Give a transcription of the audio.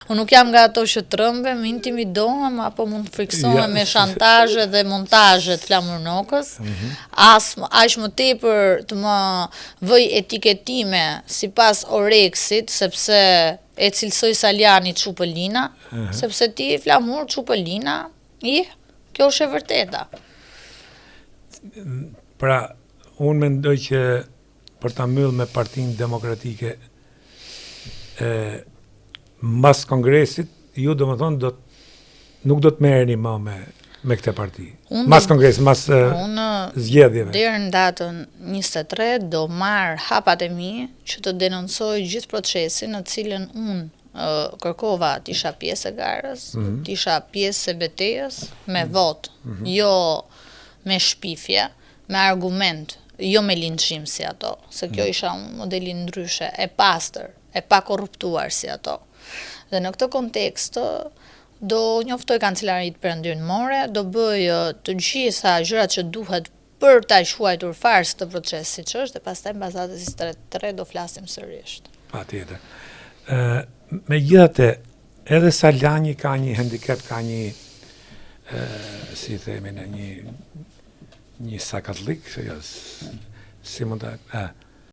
Unë nuk jam nga ato që trëmbem, intimidohem, apo mund të friksohem me shantazhe dhe montazhe të flamurnokës, aq më tepër të më vëj etiketime sipas Oreksit, sepse e cilësoj Saliani Çupëlina, sepse ti flamur Çupëlina, kjo është e vërteta. Pra, unë mendoj që për ta mbyllë me Partinë Demokratike mas kongresit, ju do më thonë nuk do të merreni më me këtë parti. Mas kongresit, mas zgjedhjeve. Deri në datën 23 do marr hapat e mi që të denoncoj gjithë procesin në cilën unë kërkova të isha pjesë e garës, të isha pjesë e betejës me vot, jo me shpifje, me argument, jo me linçim si ato, se kjo isha unë modelin ndryshe, e pastër, e pa korruptuar si ato. Dhe në këtë kontekst, do njoftoj kancelarit perëndimore, do bëj të gjitha gjërat që duhet për ta quajtur fars të procesit që është, dhe pastaj në bazë 23 do flasim sërish. Patjetër. Megjithatë, edhe Saliani ka një handicap, ka një si themi në një sakatlik, si mund të